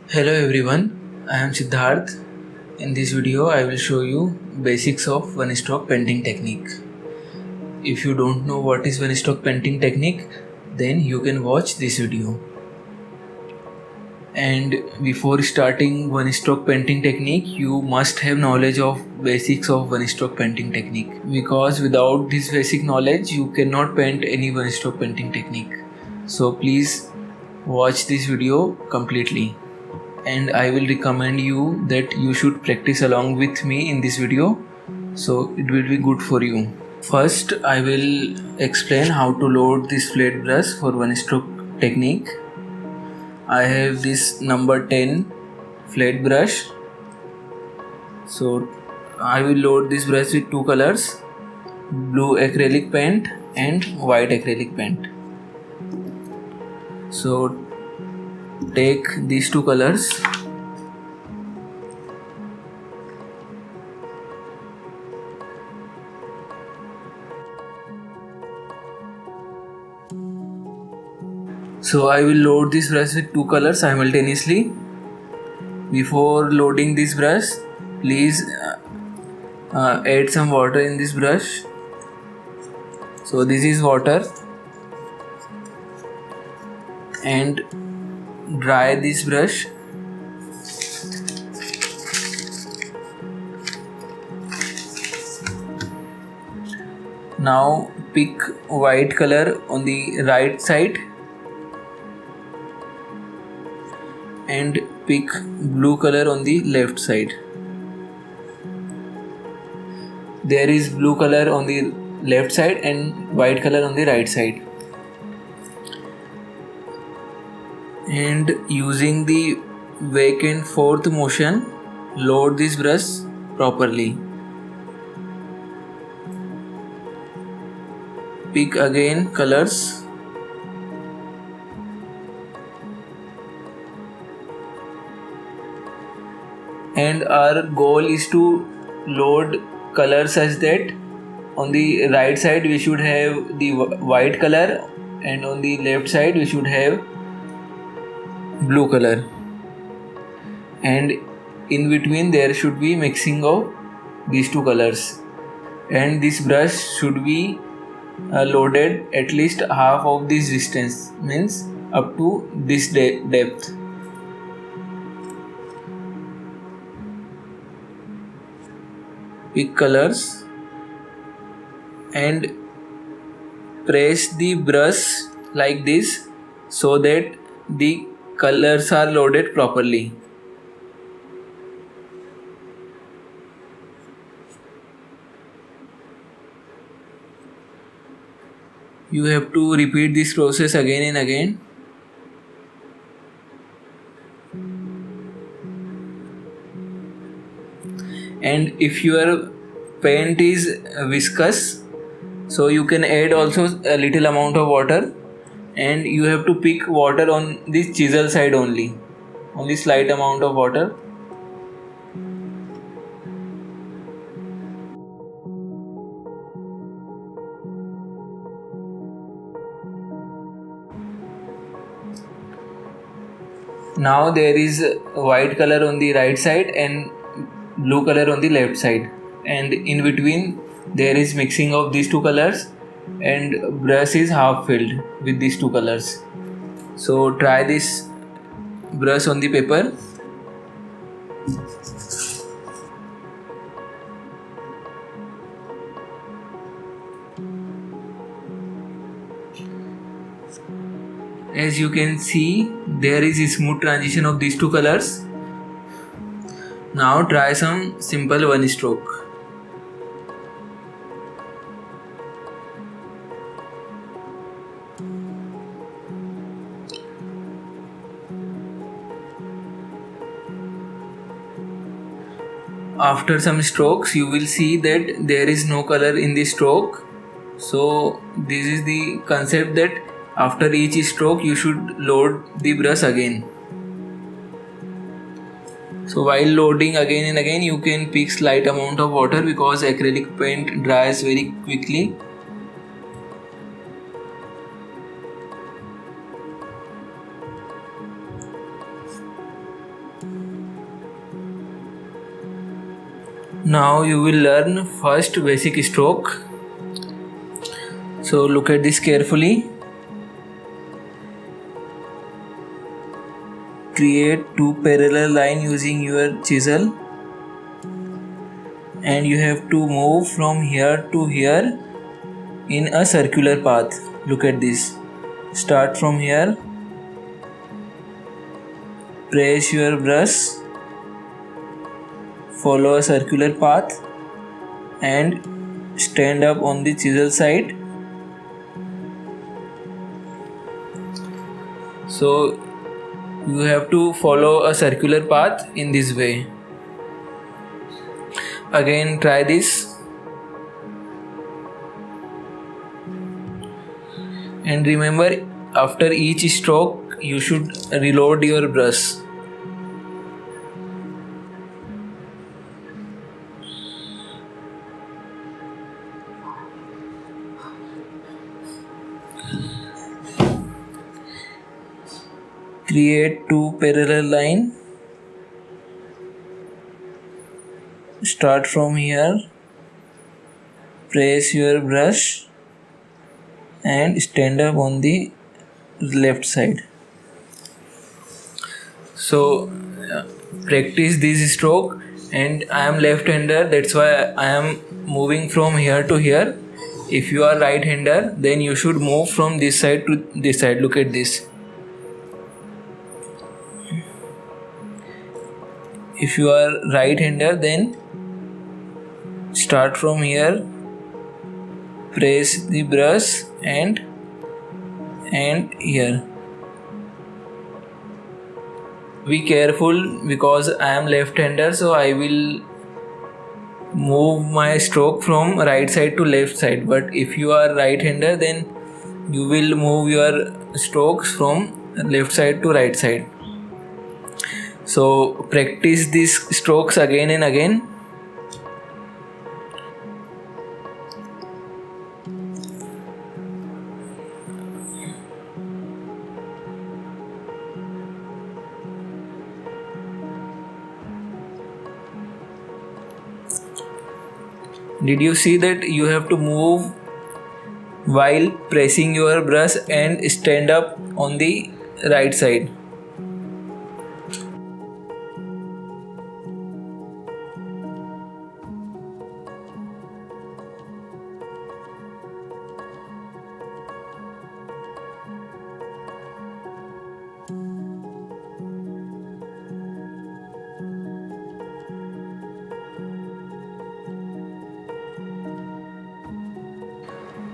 Hello everyone, I am Siddharth. In this video, I will show you basics of one-stroke painting technique. If you don't know what is one-stroke painting technique, then you can watch this video. And before starting one-stroke painting technique, you must have knowledge of basics of one-stroke painting technique. Because without this basic knowledge, you cannot paint any one-stroke painting technique. So please watch this video completely. And I will recommend you that you should practice along with me in this video, so it will be good for you. First, I will explain how to load this flat brush for one stroke technique. I have this number 10 flat brush. So I will load this brush with two colors, blue acrylic paint and white acrylic paint. So take these two colors So I will load this brush with two colors simultaneously. Before loading this brush, please add some water in this brush. So this is water, and dry this brush. Now pick white color on the right side and pick blue color on the left side. There is blue color on the left side and white color on the right side. And using the vacant fourth motion, load this brush properly. Pick again colors. And our goal is to load color such that on the right side we should have the white color and on the left side we should have blue color, and in between there should be mixing of these two colors, and this brush should be loaded at least half of this distance, means up to this depth. Pick colors and press the brush like this so that the colors are loaded properly. You have to repeat this process again and again. And if your paint is viscous, so you can add also a little amount of water, and you have to pick water on this chisel side only slight amount of water. Now there is white color on the right side and blue color on the left side, and in between there is mixing of these two colors, and brush is half filled with these two colors. So try this brush on the paper. As you can see, there is a smooth transition of these two colors. Now try some simple one stroke. After some strokes, you will see that there is no color in the stroke. So this is the concept that after each stroke you should load the brush again. So while loading again and again, you can pick slight amount of water because acrylic paint dries very quickly. Now you will learn first basic stroke. So look at this carefully. Create two parallel lines using your chisel, and you have to move from here to here in a circular path. Look at this. Start from here. Press your brush. Follow a circular path and stand up on the chisel side. So you have to follow a circular path in this way. Again try this. And remember, after each stroke you should reload your brush. Create two parallel lines. Start from here. Press your brush and stand up on the left side. So practice this stroke, and I am left-hander, that's why I am moving from here to here. If you are right-hander, then you should move from this side to this side. Look at this. If you are right-hander, then start from here, press the brush and here. Be careful because I am left-hander, so I will move my stroke from right side to left side. But if you are right-hander, then you will move your strokes from left side to right side. So practice these strokes again and again. Did you see that you have to move while pressing your brush and stand up on the right side?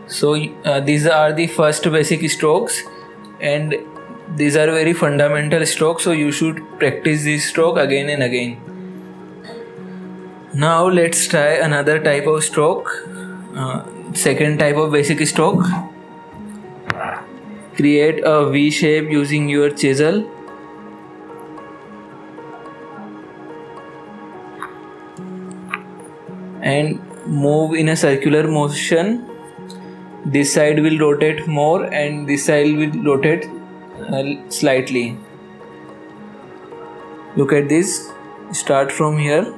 So these are the first basic strokes, and these are very fundamental strokes, so you should practice this stroke again and again. Now let's try another type of stroke. Second type of basic stroke. Create a V shape using your chisel. And move in a circular motion. This side will rotate more and this side will rotate slightly. Look at this. Start from here.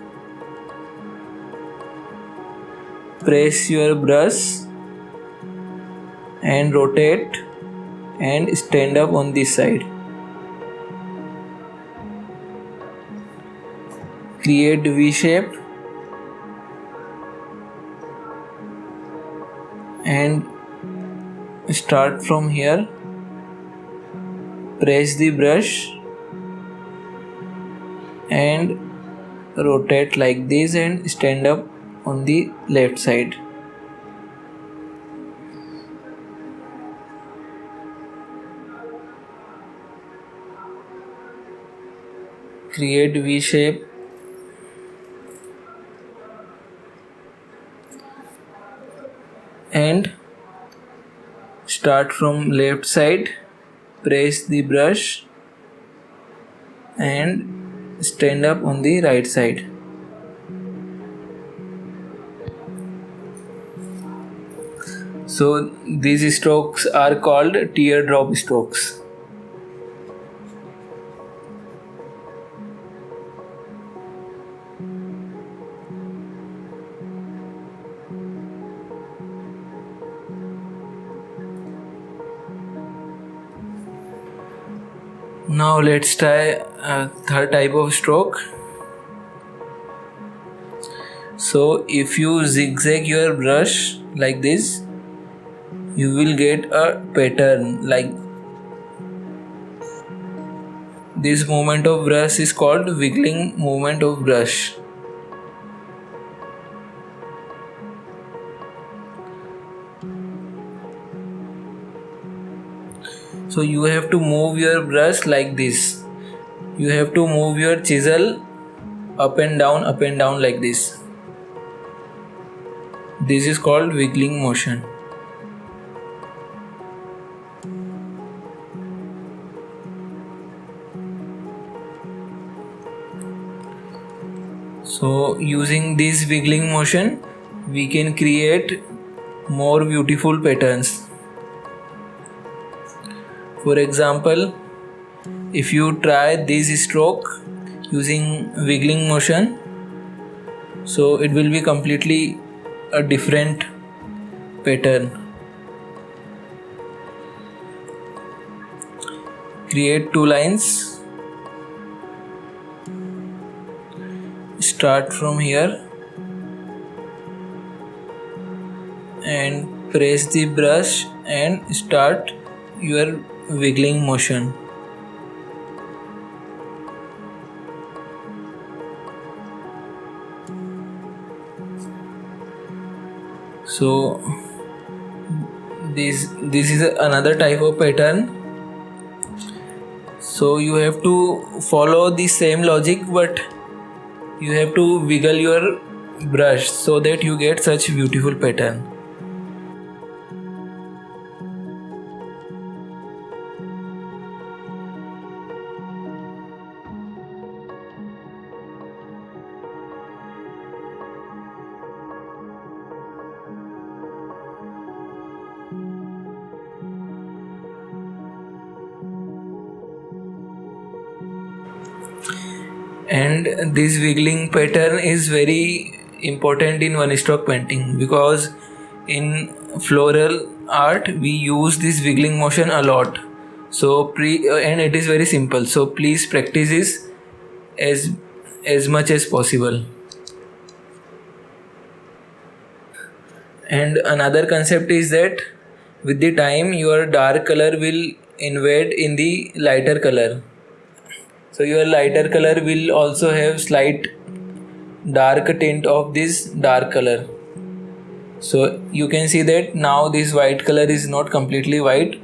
Press your brush and rotate and stand up on this side. Create V shape and start from here. Press the brush and rotate like this and stand up on the left side. Create V shape and start from left side. Press the brush and stand up on the right side. So these strokes are called teardrop strokes. Now let's try a third type of stroke. So if you zigzag your brush like this, you will get a pattern. Like this movement of brush is called wiggling movement of brush. So you have to move your brush like this. You have to move your chisel up and down like this. This is called wiggling motion. So using this wiggling motion, we can create more beautiful patterns. For example, if you try this stroke using wiggling motion, so it will be completely a different pattern. Create two lines. Start from here and press the brush and start your wiggling motion. So this is another type of pattern. So you have to follow the same logic, but you have to wiggle your brush so that you get such beautiful pattern. And this wiggling pattern is very important in one stroke painting, because in floral art we use this wiggling motion a lot. So and it is very simple, so please practice this as much as possible. And another concept is that with the time your dark color will invade in the lighter color. So your lighter color will also have slight dark tint of this dark color. So you can see that now this white color is not completely white,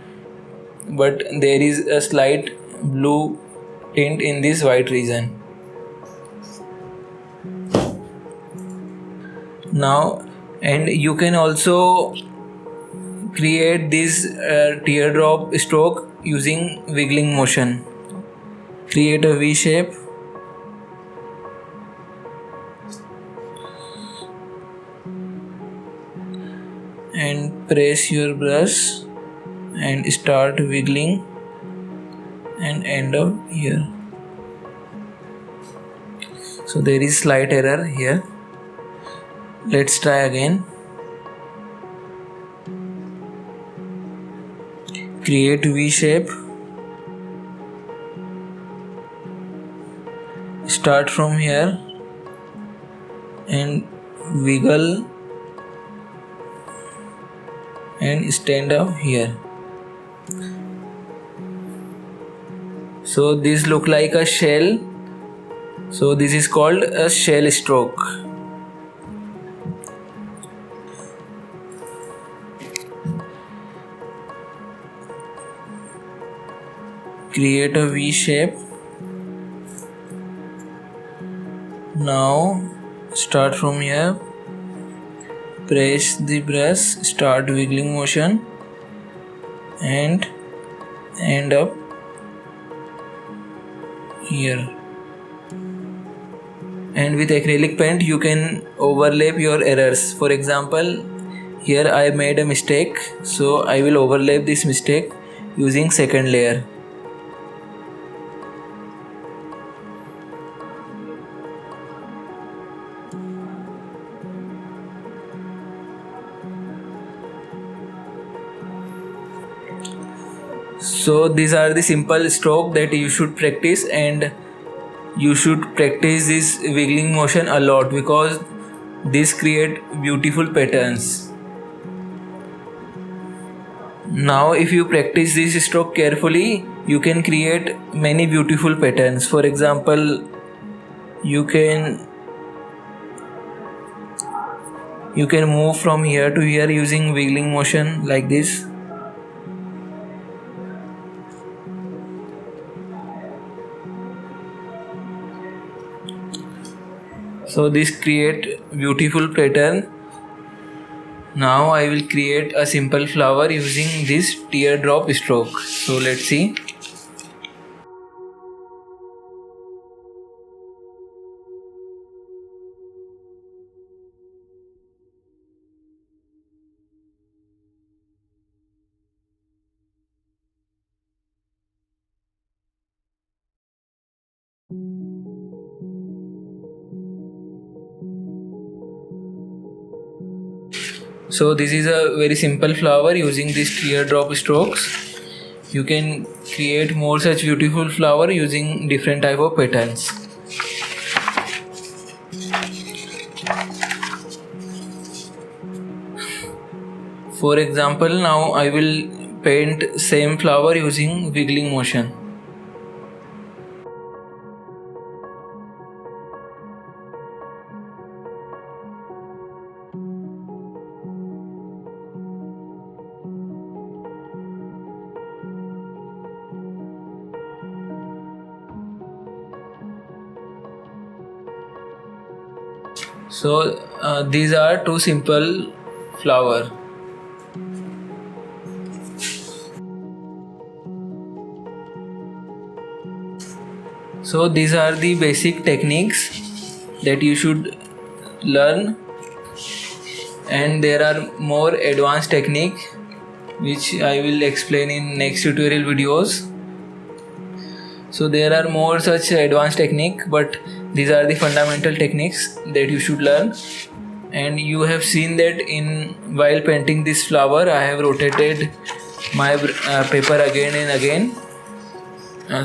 but there is a slight blue tint in this white region. Now, and you can also create this teardrop stroke using wiggling motion. Create a V shape and press your brush and start wiggling and end up here. So there is slight error here. Let's try again. Create V shape. Start from here and wiggle and stand up here. So this look like a shell. So this is called a shell stroke. Create a V shape. Now start from here, press the brush, start wiggling motion and end up here. And with acrylic paint you can overlap your errors. For example, here I made a mistake, so I will overlap this mistake using second layer. So these are the simple stroke that you should practice, and you should practice this wiggling motion a lot because this create beautiful patterns. Now if you practice this stroke carefully, you can create many beautiful patterns. For example, you can move from here to here using wiggling motion like this. So this create beautiful pattern. Now I will create a simple flower using this teardrop stroke. So let's see. So this is a very simple flower using these teardrop strokes. You can create more such beautiful flower using different type of patterns. For example, now I will paint same flower using wiggling motion. So these are two simple flower. So these are the basic techniques that you should learn, and there are more advanced technique which I will explain in next tutorial videos. So there are more such advanced technique, but these are the fundamental techniques that you should learn. And you have seen that while painting this flower, I have rotated my paper again and again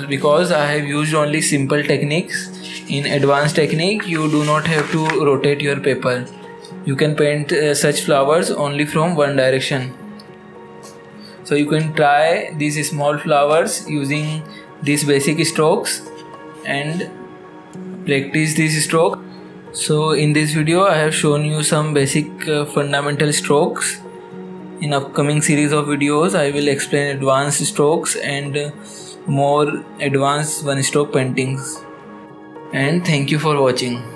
because I have used only simple techniques. In advanced technique, you do not have to rotate your paper. You can paint such flowers only from one direction. So you can try these small flowers using these basic strokes and practice these strokes. So in this video I have shown you some basic fundamental strokes. In upcoming series of videos I will explain advanced strokes and more advanced one stroke paintings. And thank you for watching.